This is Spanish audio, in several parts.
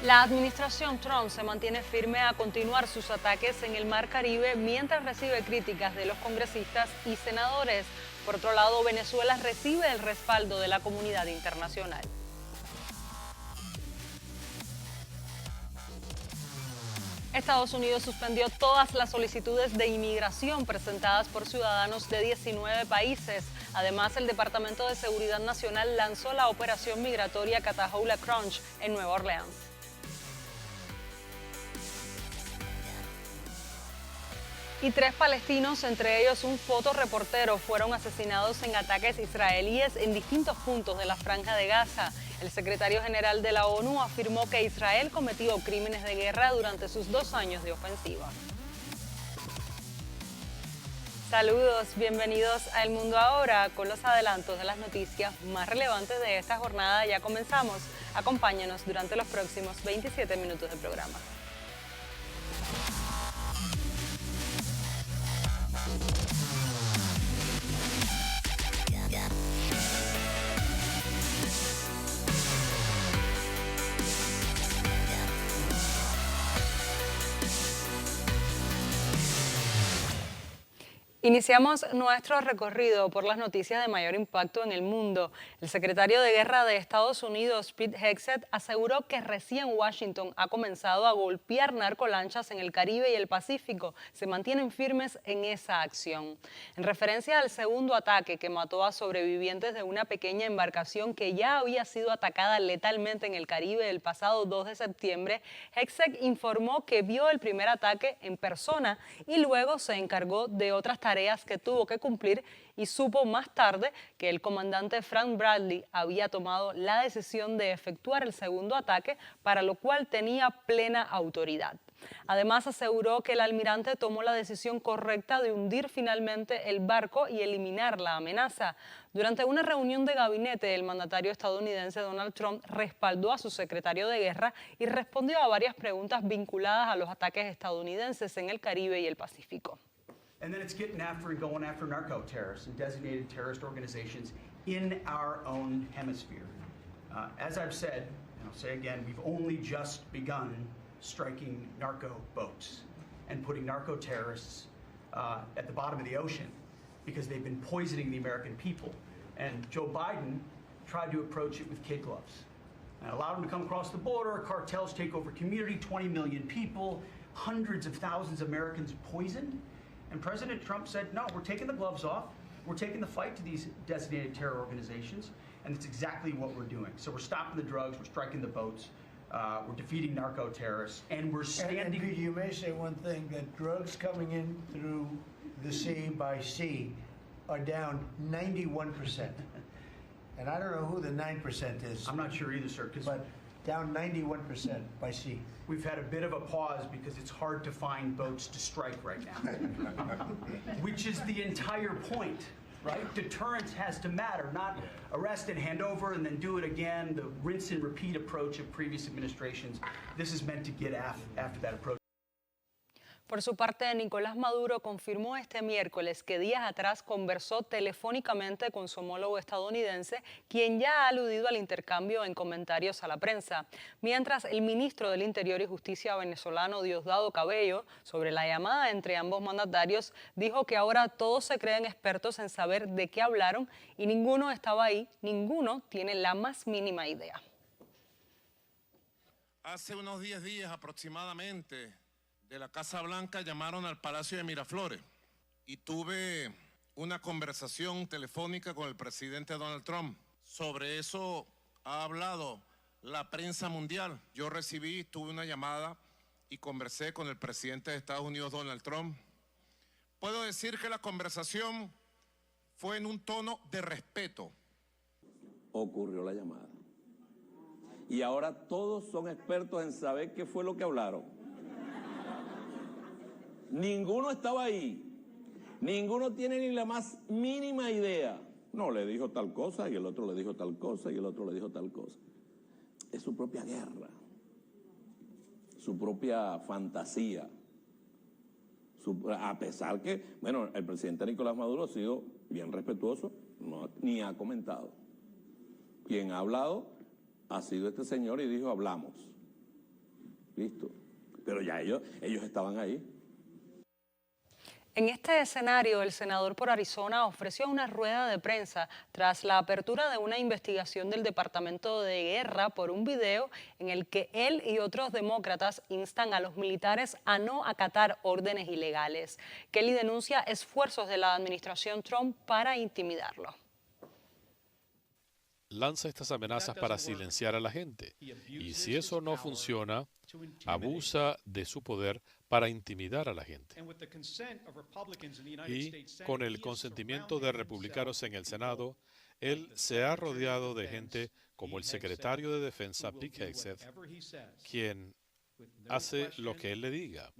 La administración Trump se mantiene firme a continuar sus ataques en el Mar Caribe mientras recibe críticas de los congresistas y senadores. Por otro lado, Venezuela recibe el respaldo de la comunidad internacional. Estados Unidos suspendió todas las solicitudes de inmigración presentadas por ciudadanos de 19 países. Además, el Departamento de Seguridad Nacional lanzó la operación migratoria Catahoula Crunch en Nueva Orleans. Y 3 palestinos, entre ellos un fotoreportero, fueron asesinados en ataques israelíes en distintos puntos de la Franja de Gaza. El secretario general de la ONU afirmó que Israel cometió crímenes de guerra durante sus 2 años de ofensiva. Saludos, bienvenidos a El Mundo Ahora con los adelantos de las noticias más relevantes de esta jornada. Ya comenzamos. Acompáñanos durante los próximos 27 minutos de programa. Iniciamos nuestro recorrido por las noticias de mayor impacto en el mundo. El secretario de Guerra de Estados Unidos, Pete Hegseth, aseguró que recién Washington ha comenzado a golpear narcolanchas en el Caribe y el Pacífico. Se mantienen firmes en esa acción. En referencia al segundo ataque que mató a sobrevivientes de una pequeña embarcación que ya había sido atacada letalmente en el Caribe el pasado 2 de septiembre, Hegseth informó que vio el primer ataque en persona y luego se encargó de otras tareas que tuvo que cumplir y supo más tarde que el comandante Frank Bradley había tomado la decisión de efectuar el segundo ataque, para lo cual tenía plena autoridad. Además, aseguró que el almirante tomó la decisión correcta de hundir finalmente el barco y eliminar la amenaza. Durante una reunión de gabinete, el mandatario estadounidense Donald Trump respaldó a su secretario de Guerra y respondió a varias preguntas vinculadas a los ataques estadounidenses en el Caribe y el Pacífico. And then it's getting after and going after narco-terrorists and designated terrorist organizations in our own hemisphere. As I've said, and I'll say again, we've only just begun striking narco boats and putting narco-terrorists at the bottom of the ocean because they've been poisoning the American people. And Joe Biden tried to approach it with kid gloves. And allowed them to come across the border, cartels take over community, 20 million people, hundreds of thousands of Americans poisoned. And President Trump said, no, we're taking the gloves off. We're taking the fight to these designated terror organizations. And it's exactly what we're doing. So we're stopping the drugs. We're striking the boats. We're defeating narco-terrorists. And we're standing... And you may say one thing, that drugs coming in through the sea by sea are down 91%. And I don't know who the 9% is. I'm not sure either, sir. But down 91% by sea. We've had a bit of a pause because it's hard to find boats to strike right now, which is the entire point, right? Deterrence has to matter, not arrest and hand over and then do it again, the rinse and repeat approach of previous administrations. This is meant to get after that approach. Por su parte, Nicolás Maduro confirmó este miércoles que días atrás conversó telefónicamente con su homólogo estadounidense, quien ya ha aludido al intercambio en comentarios a la prensa. Mientras el ministro del Interior y Justicia venezolano Diosdado Cabello, sobre la llamada entre ambos mandatarios, dijo que ahora todos se creen expertos en saber de qué hablaron y ninguno estaba ahí, ninguno tiene la más mínima idea. Hace unos 10 días aproximadamente, de la Casa Blanca llamaron al Palacio de Miraflores y tuve una conversación telefónica con el presidente Donald Trump. Sobre eso ha hablado la prensa mundial. Yo tuve una llamada y conversé con el presidente de Estados Unidos, Donald Trump. Puedo decir que la conversación fue en un tono de respeto. Ocurrió la llamada. Y ahora todos son expertos en saber qué fue lo que hablaron. Ninguno estaba ahí. Ninguno tiene ni la más mínima idea. No, le dijo tal cosa y el otro le dijo tal cosa y el otro le dijo tal cosa. Es su propia guerra, su propia fantasía. A pesar que, bueno, el presidente Nicolás Maduro ha sido bien respetuoso, ni ha comentado. Quien ha hablado ha sido este señor y dijo hablamos. Listo. Pero ya ellos estaban ahí. En este escenario, el senador por Arizona ofreció una rueda de prensa tras la apertura de una investigación del Departamento de Guerra por un video en el que él y otros demócratas instan a los militares a no acatar órdenes ilegales. Kelly denuncia esfuerzos de la administración Trump para intimidarlo. Lanza estas amenazas para silenciar a la gente. Y si eso no funciona, abusa de su poder para intimidar a la gente. Y con el consentimiento de republicanos en el Senado, él se ha rodeado de gente como el secretario de Defensa, Pete Hegseth, quien hace lo que él le diga,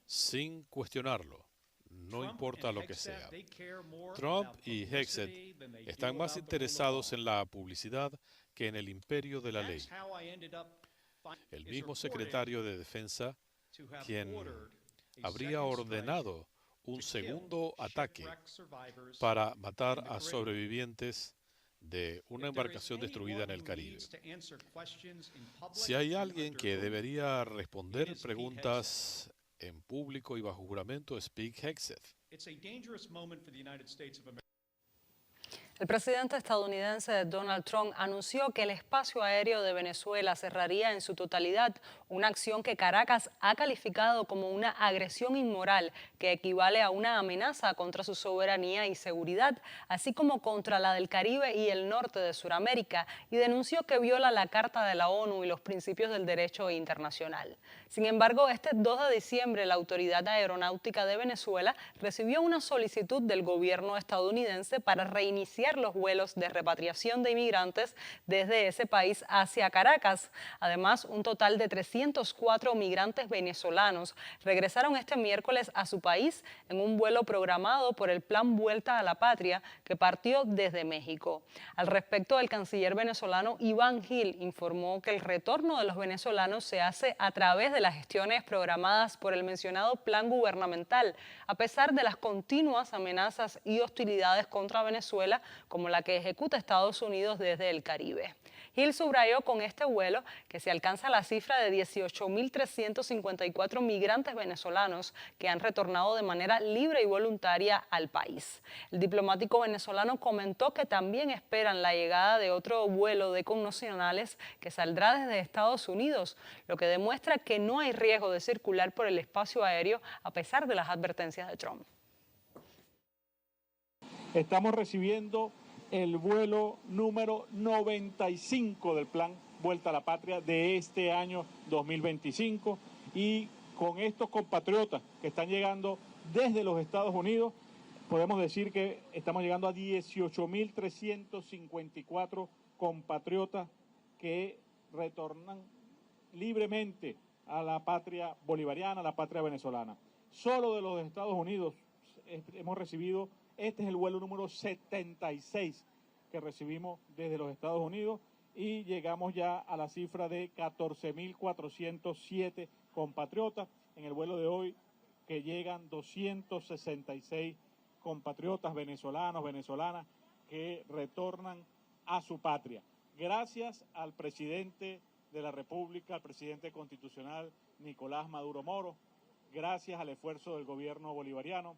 sin cuestionarlo. No importa lo que sea. Trump y Hegseth están más interesados en la publicidad que en el imperio de la ley. El mismo secretario de Defensa, quien habría ordenado un segundo ataque para matar a sobrevivientes de una embarcación destruida en el Caribe. Si hay alguien que debería responder preguntas en público y bajo juramento, es Pete Hegseth. El presidente estadounidense Donald Trump anunció que el espacio aéreo de Venezuela cerraría en su totalidad, una acción que Caracas ha calificado como una agresión inmoral que equivale a una amenaza contra su soberanía y seguridad, así como contra la del Caribe y el norte de Sudamérica, y denunció que viola la Carta de la ONU y los principios del derecho internacional. Sin embargo, este 2 de diciembre, la Autoridad Aeronáutica de Venezuela recibió una solicitud del gobierno estadounidense para reiniciar los vuelos de repatriación de inmigrantes desde ese país hacia Caracas. Además, un total de 304 migrantes venezolanos regresaron este miércoles a su país en un vuelo programado por el Plan Vuelta a la Patria que partió desde México. Al respecto, el canciller venezolano Iván Gil informó que el retorno de los venezolanos se hace a través de las gestiones programadas por el mencionado plan gubernamental, a pesar de las continuas amenazas y hostilidades contra Venezuela, como la que ejecuta Estados Unidos desde el Caribe. Gil subrayó con este vuelo que se alcanza la cifra de 18.354 migrantes venezolanos que han retornado de manera libre y voluntaria al país. El diplomático venezolano comentó que también esperan la llegada de otro vuelo de connacionales que saldrá desde Estados Unidos, lo que demuestra que no hay riesgo de circular por el espacio aéreo a pesar de las advertencias de Trump. Estamos recibiendo el vuelo número 95 del Plan Vuelta a la Patria de este año 2025 y con estos compatriotas que están llegando desde los Estados Unidos, podemos decir que estamos llegando a 18.354 compatriotas que retornan libremente a la patria bolivariana, a la patria venezolana. Solo de los Estados Unidos hemos recibido. Este es el vuelo número 76 que recibimos desde los Estados Unidos y llegamos ya a la cifra de 14.407 compatriotas. En el vuelo de hoy que llegan 266 compatriotas venezolanos, venezolanas que retornan a su patria. Gracias al presidente de la República, al presidente constitucional Nicolás Maduro Moro, gracias al esfuerzo del gobierno bolivariano.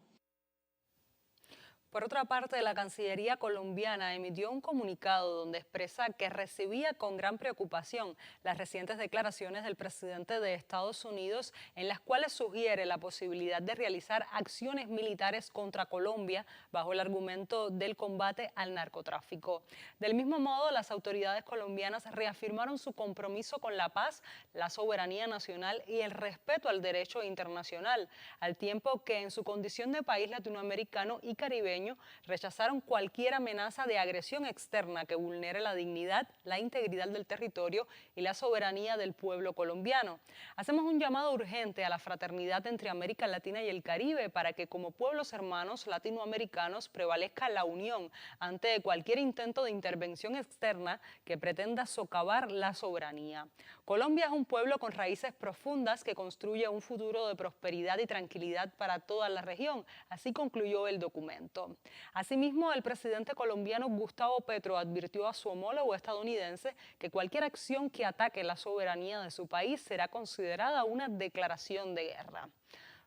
Por otra parte, la Cancillería colombiana emitió un comunicado donde expresa que recibía con gran preocupación las recientes declaraciones del presidente de Estados Unidos en las cuales sugiere la posibilidad de realizar acciones militares contra Colombia bajo el argumento del combate al narcotráfico. Del mismo modo, las autoridades colombianas reafirmaron su compromiso con la paz, la soberanía nacional y el respeto al derecho internacional, al tiempo que en su condición de país latinoamericano y caribeño rechazaron cualquier amenaza de agresión externa que vulnere la dignidad, la integridad del territorio y la soberanía del pueblo colombiano. Hacemos un llamado urgente a la fraternidad entre América Latina y el Caribe para que como pueblos hermanos latinoamericanos prevalezca la unión ante cualquier intento de intervención externa que pretenda socavar la soberanía. Colombia es un pueblo con raíces profundas que construye un futuro de prosperidad y tranquilidad para toda la región, así concluyó el documento. Asimismo, el presidente colombiano Gustavo Petro advirtió a su homólogo estadounidense que cualquier acción que ataque la soberanía de su país será considerada una declaración de guerra.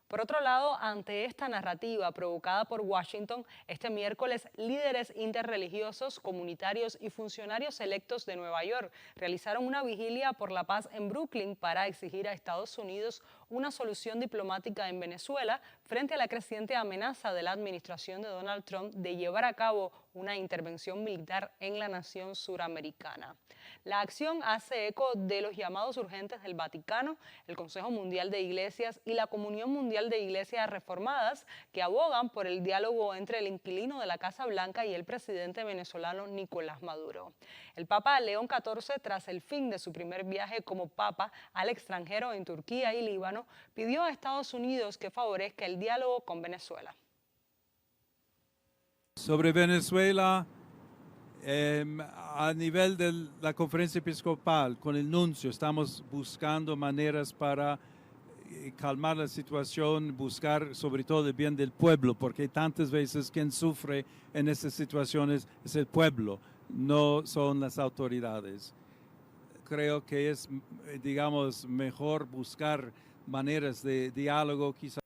Por otro lado, ante esta narrativa provocada por Washington, este miércoles líderes interreligiosos, comunitarios y funcionarios electos de Nueva York realizaron una vigilia por la paz en Brooklyn para exigir a Estados Unidos una solución diplomática en Venezuela frente a la creciente amenaza de la administración de Donald Trump de llevar a cabo una intervención militar en la nación suramericana. La acción hace eco de los llamados urgentes del Vaticano, el Consejo Mundial de Iglesias y la Comunión Mundial de Iglesias Reformadas, que abogan por el diálogo entre el inquilino de la Casa Blanca y el presidente venezolano Nicolás Maduro. El Papa León XIV, tras el fin de su primer viaje como Papa al extranjero en Turquía y Líbano, pidió a Estados Unidos que favorezca el diálogo con Venezuela. Sobre Venezuela, a nivel de la conferencia episcopal, con el nuncio, estamos buscando maneras para calmar la situación, buscar sobre todo el bien del pueblo, porque tantas veces quien sufre en estas situaciones es el pueblo, no son las autoridades. Creo que es, digamos, mejor buscar maneras de diálogo, quizás.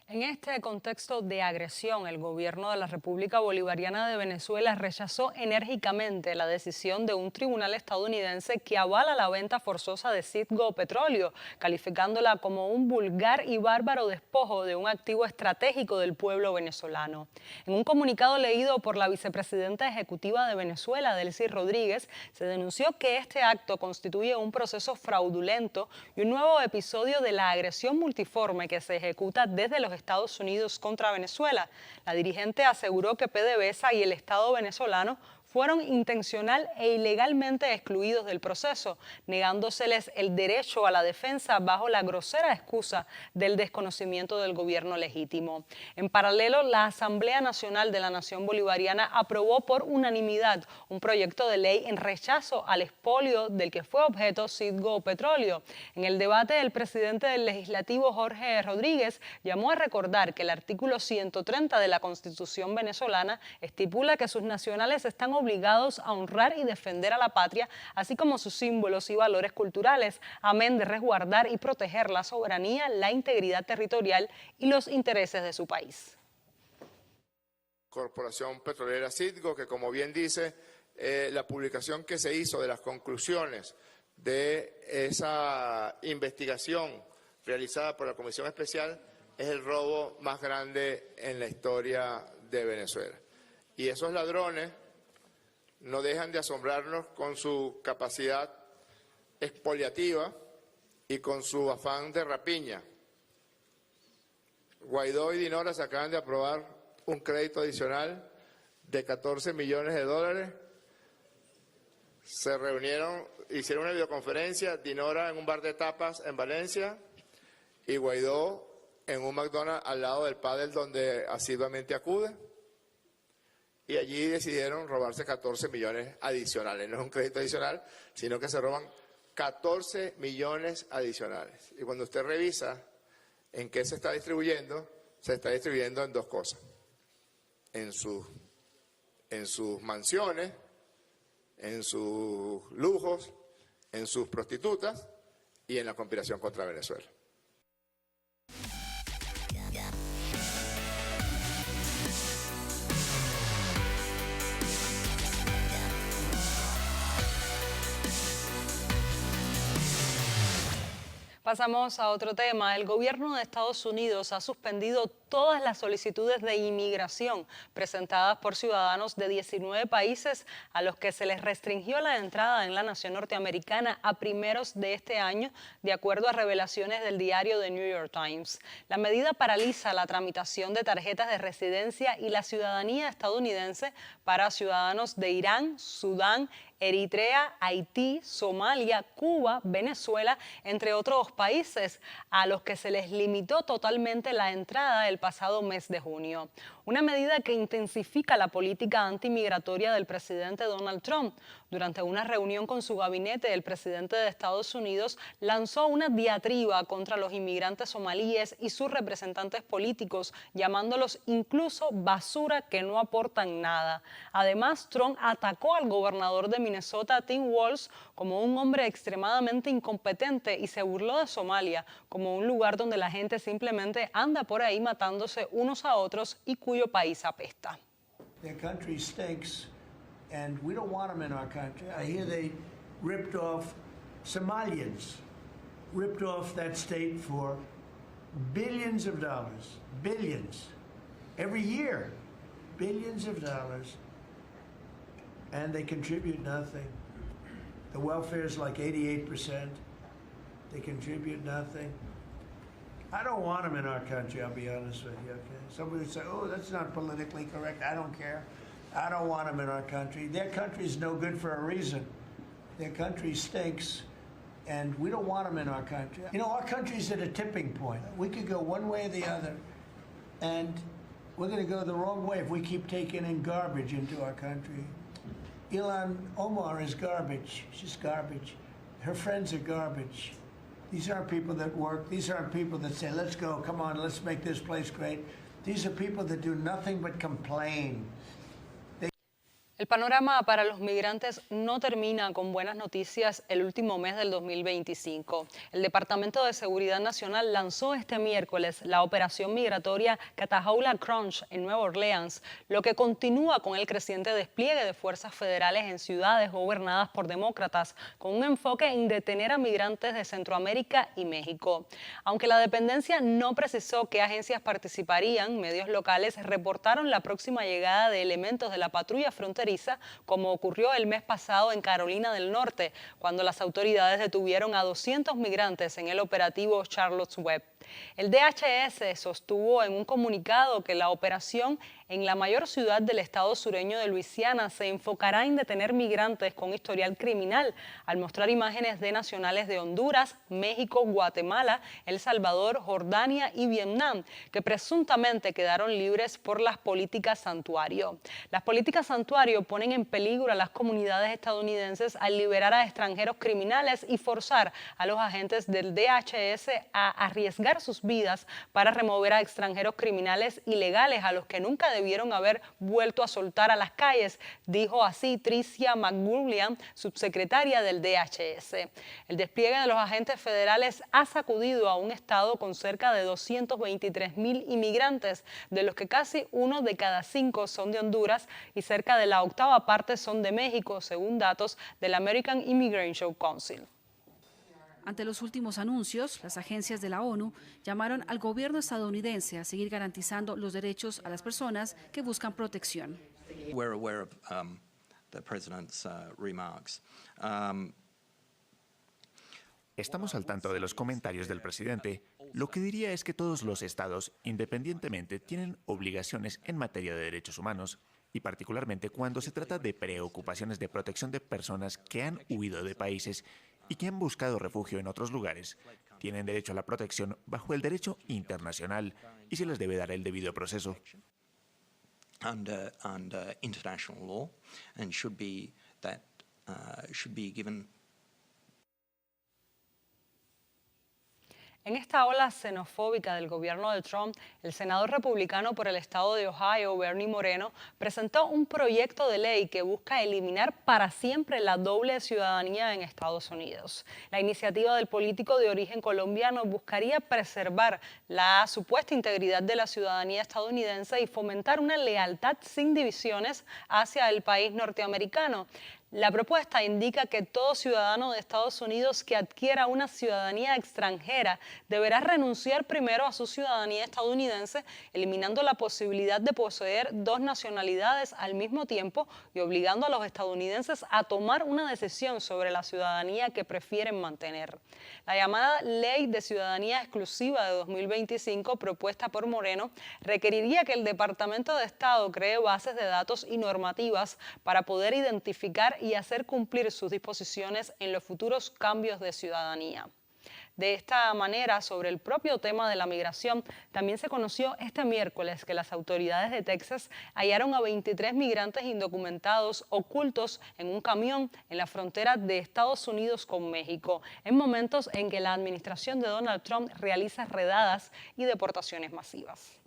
En este contexto de agresión, el gobierno de la República Bolivariana de Venezuela rechazó enérgicamente la decisión de un tribunal estadounidense que avala la venta forzosa de Citgo Petróleo, calificándola como un vulgar y bárbaro despojo de un activo estratégico del pueblo venezolano. En un comunicado leído por la vicepresidenta ejecutiva de Venezuela, Delcy Rodríguez, se denunció que este acto constituye un proceso fraudulento y un nuevo episodio de la agresión multiforme que se ejecuta desde los Estados Unidos contra Venezuela. La dirigente aseguró que PDVSA y el Estado venezolano fueron intencional e ilegalmente excluidos del proceso, negándoseles el derecho a la defensa bajo la grosera excusa del desconocimiento del gobierno legítimo. En paralelo, la Asamblea Nacional de la Nación Bolivariana aprobó por unanimidad un proyecto de ley en rechazo al expolio del que fue objeto Citgo Petróleo. En el debate, el presidente del Legislativo, Jorge Rodríguez, llamó a recordar que el artículo 130 de la Constitución venezolana estipula que sus nacionales están obligados a honrar y defender a la patria, así como sus símbolos y valores culturales, amén de resguardar y proteger la soberanía, la integridad territorial y los intereses de su país. Corporación Petrolera Citgo, que como bien dice, la publicación que se hizo de las conclusiones de esa investigación realizada por la Comisión Especial es el robo más grande en la historia de Venezuela. Y esos ladrones no dejan de asombrarnos con su capacidad expoliativa y con su afán de rapiña. Guaidó y Dinora se acaban de aprobar un crédito adicional de 14 millones de dólares. Se reunieron, hicieron una videoconferencia, Dinora en un bar de tapas en Valencia y Guaidó en un McDonald's al lado del pádel donde asiduamente acude. Y allí decidieron robarse 14 millones adicionales. No es un crédito adicional, sino que se roban 14 millones adicionales. Y cuando usted revisa en qué se está distribuyendo en dos cosas. En sus mansiones, en sus lujos, en sus prostitutas y en la conspiración contra Venezuela. Pasamos a otro tema. El gobierno de Estados Unidos ha suspendido todas las solicitudes de inmigración presentadas por ciudadanos de 19 países a los que se les restringió la entrada en la nación norteamericana a primeros de este año, de acuerdo a revelaciones del diario The New York Times. La medida paraliza la tramitación de tarjetas de residencia y la ciudadanía estadounidense para ciudadanos de Irán, Sudán, Eritrea, Haití, Somalia, Cuba, Venezuela, entre otros países, a los que se les limitó totalmente la entrada el pasado mes de junio. Una medida que intensifica la política antimigratoria del presidente Donald Trump. Durante una reunión con su gabinete, el presidente de Estados Unidos lanzó una diatriba contra los inmigrantes somalíes y sus representantes políticos, llamándolos incluso basura que no aportan nada. Además, Trump atacó al gobernador de Minnesota, Tim Walz, como un hombre extremadamente incompetente y se burló de Somalia como un lugar donde la gente simplemente anda por ahí matándose unos a otros y cuyo país apesta. Their country stinks, and we don't want them in our country. I hear they ripped off Somalians, ripped off that state for billions of dollars, billions, every year, billions of dollars, and they contribute nothing. The welfare is like 88%. They contribute nothing. I don't want them in our country, I'll be honest with you, okay? Somebody would say, oh, that's not politically correct. I don't care. I don't want them in our country. Their country's no good for a reason. Their country stinks, and we don't want them in our country. You know, our country's at a tipping point. We could go one way or the other, and we're going to go the wrong way if we keep taking in garbage into our country. Ilhan Omar is garbage. She's garbage. Her friends are garbage. These aren't people that work. These aren't people that say, let's go, come on, let's make this place great. These are people that do nothing but complain. El panorama para los migrantes no termina con buenas noticias el último mes del 2025. El Departamento de Seguridad Nacional lanzó este miércoles la operación migratoria Catahoula Crunch en Nueva Orleans, lo que continúa con el creciente despliegue de fuerzas federales en ciudades gobernadas por demócratas, con un enfoque en detener a migrantes de Centroamérica y México. Aunque la dependencia no precisó qué agencias participarían, medios locales reportaron la próxima llegada de elementos de la patrulla fronteriza, como ocurrió el mes pasado en Carolina del Norte, cuando las autoridades detuvieron a 200 migrantes en el operativo Charlotte's Web. El DHS sostuvo en un comunicado que la operación en la mayor ciudad del estado sureño de Luisiana se enfocará en detener migrantes con historial criminal, al mostrar imágenes de nacionales de Honduras, México, Guatemala, El Salvador, Jordania y Vietnam, que presuntamente quedaron libres por las políticas santuario. Las políticas santuario ponen en peligro a las comunidades estadounidenses al liberar a extranjeros criminales y forzar a los agentes del DHS a arriesgar sus vidas para remover a extranjeros criminales ilegales a los que nunca debieron haber vuelto a soltar a las calles, dijo así Tricia McGoolian, subsecretaria del DHS. El despliegue de los agentes federales ha sacudido a un estado con cerca de 223,000 inmigrantes, de los que casi 1 de cada 5 son de Honduras y cerca de la octava parte son de México, según datos del American Immigration Council. Ante los últimos anuncios, las agencias de la ONU llamaron al gobierno estadounidense a seguir garantizando los derechos a las personas que buscan protección. We're aware of the president's remarks. Estamos al tanto de los comentarios del presidente. Lo que diría es que todos los estados, independientemente, tienen obligaciones en materia de derechos humanos, y particularmente cuando se trata de preocupaciones de protección de personas que han huido de países y que han buscado refugio en otros lugares. Tienen derecho a la protección bajo el derecho internacional y se les debe dar el debido proceso. Under international law, and should be given. En esta ola xenofóbica del gobierno de Trump, el senador republicano por el estado de Ohio, Bernie Moreno, presentó un proyecto de ley que busca eliminar para siempre la doble ciudadanía en Estados Unidos. La iniciativa del político de origen colombiano buscaría preservar la supuesta integridad de la ciudadanía estadounidense y fomentar una lealtad sin divisiones hacia el país norteamericano. La propuesta indica que todo ciudadano de Estados Unidos que adquiera una ciudadanía extranjera deberá renunciar primero a su ciudadanía estadounidense, eliminando la posibilidad de poseer 2 nacionalidades al mismo tiempo y obligando a los estadounidenses a tomar una decisión sobre la ciudadanía que prefieren mantener. La llamada Ley de Ciudadanía Exclusiva de 2025, propuesta por Moreno, requeriría que el Departamento de Estado cree bases de datos y normativas para poder identificar y hacer cumplir sus disposiciones en los futuros cambios de ciudadanía. De esta manera, sobre el propio tema de la migración, también se conoció este miércoles que las autoridades de Texas hallaron a 23 migrantes indocumentados ocultos en un camión en la frontera de Estados Unidos con México, en momentos en que la administración de Donald Trump realiza redadas y deportaciones masivas.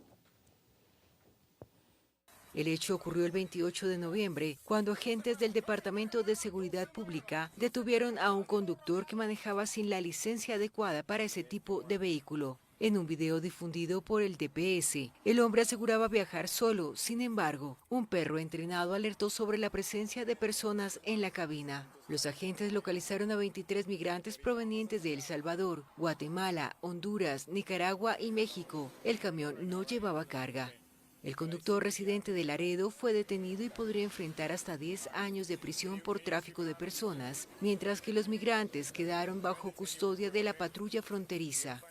El hecho ocurrió el 28 de noviembre, cuando agentes del Departamento de Seguridad Pública detuvieron a un conductor que manejaba sin la licencia adecuada para ese tipo de vehículo. En un video difundido por el DPS, el hombre aseguraba viajar solo. Sin embargo, un perro entrenado alertó sobre la presencia de personas en la cabina. Los agentes localizaron a 23 migrantes provenientes de El Salvador, Guatemala, Honduras, Nicaragua y México. El camión no llevaba carga. El conductor residente de Laredo fue detenido y podría enfrentar hasta 10 años de prisión por tráfico de personas, mientras que los migrantes quedaron bajo custodia de la patrulla fronteriza.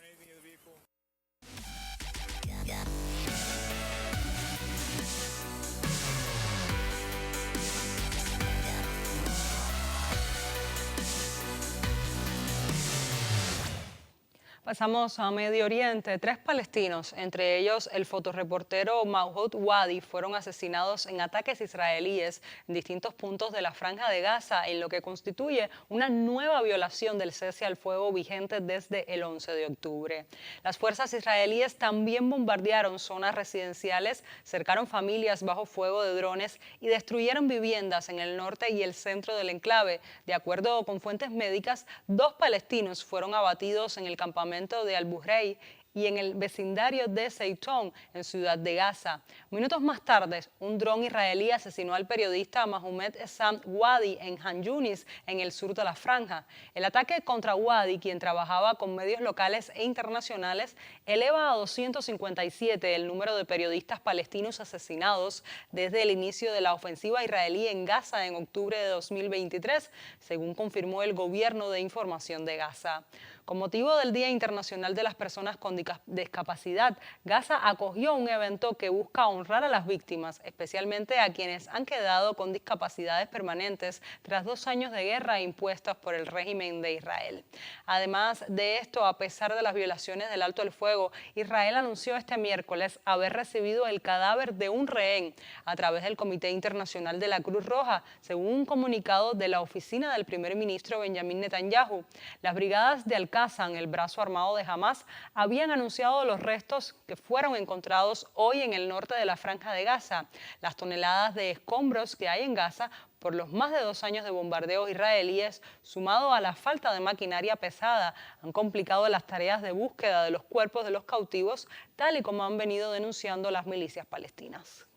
Pasamos a Medio Oriente. 3 palestinos, entre ellos el fotoreportero Mahout Wadi, fueron asesinados en ataques israelíes en distintos puntos de la Franja de Gaza, en lo que constituye una nueva violación del cese al fuego vigente desde el 11 de octubre. Las fuerzas israelíes también bombardearon zonas residenciales, cercaron familias bajo fuego de drones y destruyeron viviendas en el norte y el centro del enclave. De acuerdo con fuentes médicas, 2 palestinos fueron abatidos en el campamento de Al-Buhrei y en el vecindario de Zeitoun, en Ciudad de Gaza. Minutos más tarde, un dron israelí asesinó al periodista Mohamed Essam Wadi en Han Yunis, en el sur de la Franja. El ataque contra Wadi, quien trabajaba con medios locales e internacionales, eleva a 257 el número de periodistas palestinos asesinados desde el inicio de la ofensiva israelí en Gaza en octubre de 2023, según confirmó el Gobierno de Información de Gaza. Con motivo del Día Internacional de las Personas con Discapacidad, Gaza acogió un evento que busca honrar a las víctimas, especialmente a quienes han quedado con discapacidades permanentes tras 2 años de guerra impuestos por el régimen de Israel. Además de esto, a pesar de las violaciones del alto el fuego, Israel anunció este miércoles haber recibido el cadáver de un rehén a través del Comité Internacional de la Cruz Roja, según un comunicado de la oficina del primer ministro Benjamin Netanyahu. Las brigadas de Al-Qassam, el brazo armado de Hamas, habían anunciado los restos que fueron encontrados hoy en el norte de la Franja de Gaza. Las toneladas de escombros que hay en Gaza por los más de 2 años de bombardeos israelíes, sumado a la falta de maquinaria pesada, han complicado las tareas de búsqueda de los cuerpos de los cautivos, tal y como han venido denunciando las milicias palestinas.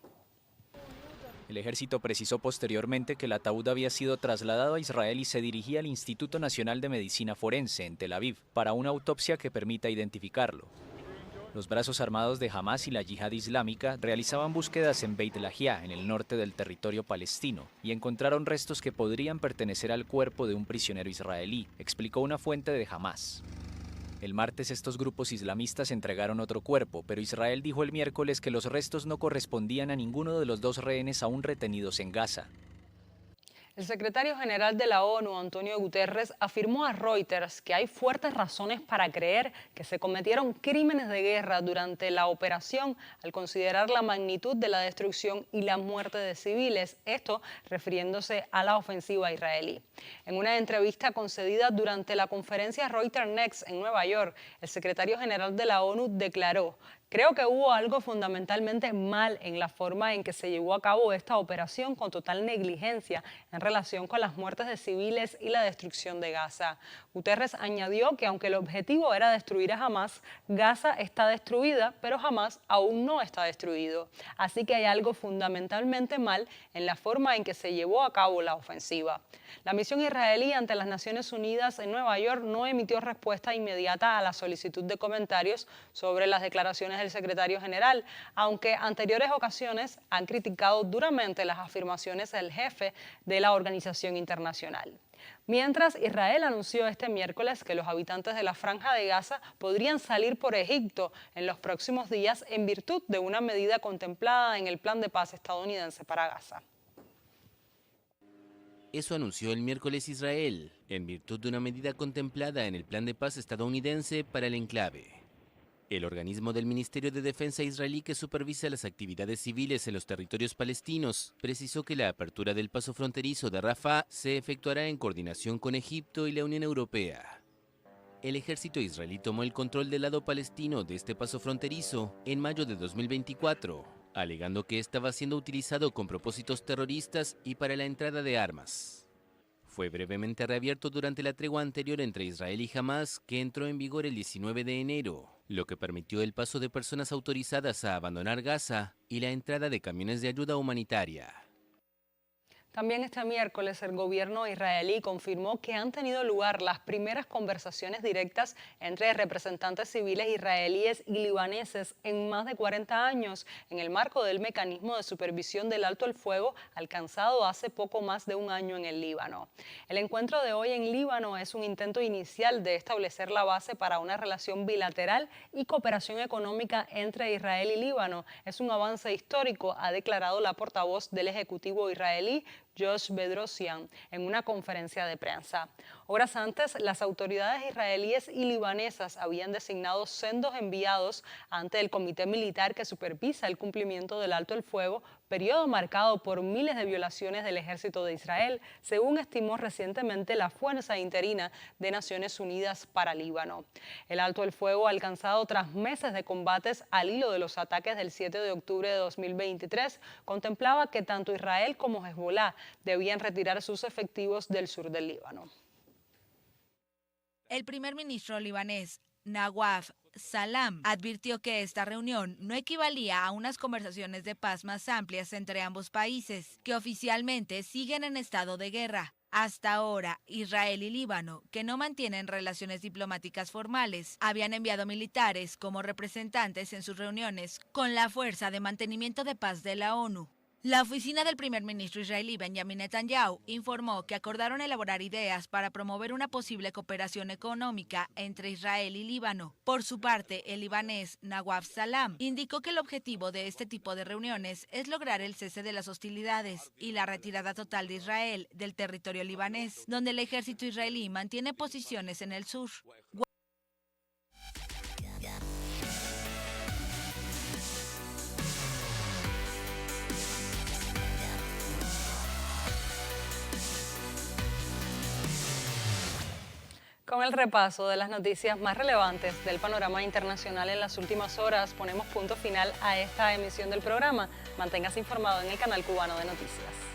El ejército precisó posteriormente que el ataúd había sido trasladado a Israel y se dirigía al Instituto Nacional de Medicina Forense en Tel Aviv para una autopsia que permita identificarlo. Los brazos armados de Hamas y la Yihad Islámica realizaban búsquedas en Beit Lahia, en el norte del territorio palestino, y encontraron restos que podrían pertenecer al cuerpo de un prisionero israelí, explicó una fuente de Hamas. El martes estos grupos islamistas entregaron otro cuerpo, pero Israel dijo el miércoles que los restos no correspondían a ninguno de los 2 rehenes aún retenidos en Gaza. El secretario general de la ONU, Antonio Guterres, afirmó a Reuters que hay fuertes razones para creer que se cometieron crímenes de guerra durante la operación al considerar la magnitud de la destrucción y la muerte de civiles, esto refiriéndose a la ofensiva israelí. En una entrevista concedida durante la conferencia Reuters Next en Nueva York, el secretario general de la ONU declaró: "Creo que hubo algo fundamentalmente mal en la forma en que se llevó a cabo esta operación con total negligencia en relación con las muertes de civiles y la destrucción de Gaza". Guterres añadió que aunque el objetivo era destruir a Hamas, Gaza está destruida, pero Hamas aún no está destruido. Así que hay algo fundamentalmente mal en la forma en que se llevó a cabo la ofensiva. La misión israelí ante las Naciones Unidas en Nueva York no emitió respuesta inmediata a la solicitud de comentarios sobre las declaraciones del secretario general, aunque anteriores ocasiones han criticado duramente las afirmaciones del jefe de la organización internacional. Mientras, Israel anunció este miércoles que los habitantes de la Franja de Gaza podrían salir por Egipto en los próximos días en virtud de una medida contemplada en el plan de paz estadounidense para Gaza. Eso anunció el miércoles Israel, en virtud de una medida contemplada en el plan de paz estadounidense para el enclave. El organismo del Ministerio de Defensa israelí que supervisa las actividades civiles en los territorios palestinos precisó que la apertura del paso fronterizo de Rafah se efectuará en coordinación con Egipto y la Unión Europea. El ejército israelí tomó el control del lado palestino de este paso fronterizo en mayo de 2024, alegando que estaba siendo utilizado con propósitos terroristas y para la entrada de armas. Fue brevemente reabierto durante la tregua anterior entre Israel y Hamás, que entró en vigor el 19 de enero, lo que permitió el paso de personas autorizadas a abandonar Gaza y la entrada de camiones de ayuda humanitaria. También este miércoles el gobierno israelí confirmó que han tenido lugar las primeras conversaciones directas entre representantes civiles israelíes y libaneses en más de 40 años, en el marco del mecanismo de supervisión del alto el fuego alcanzado hace poco más de un año en el Líbano. El encuentro de hoy en Líbano es un intento inicial de establecer la base para una relación bilateral y cooperación económica entre Israel y Líbano. Es un avance histórico, ha declarado la portavoz del Ejecutivo israelí, Josh Bedrosian, en una conferencia de prensa. Horas antes, las autoridades israelíes y libanesas habían designado sendos enviados ante el comité militar que supervisa el cumplimiento del alto el fuego, periodo marcado por miles de violaciones del ejército de Israel, según estimó recientemente la Fuerza Interina de Naciones Unidas para Líbano. El alto el fuego alcanzado tras meses de combates al hilo de los ataques del 7 de octubre de 2023 contemplaba que tanto Israel como Hezbollah debían retirar sus efectivos del sur del Líbano. El primer ministro libanés, Nawaf Salam, advirtió que esta reunión no equivalía a unas conversaciones de paz más amplias entre ambos países, que oficialmente siguen en estado de guerra. Hasta ahora, Israel y Líbano, que no mantienen relaciones diplomáticas formales, habían enviado militares como representantes en sus reuniones con la Fuerza de Mantenimiento de Paz de la ONU. La oficina del primer ministro israelí Benjamin Netanyahu informó que acordaron elaborar ideas para promover una posible cooperación económica entre Israel y Líbano. Por su parte, el libanés Nawaf Salam indicó que el objetivo de este tipo de reuniones es lograr el cese de las hostilidades y la retirada total de Israel del territorio libanés, donde el ejército israelí mantiene posiciones en el sur. Con el repaso de las noticias más relevantes del panorama internacional en las últimas horas, ponemos punto final a esta emisión del programa. Manténgase informado en el canal cubano de noticias.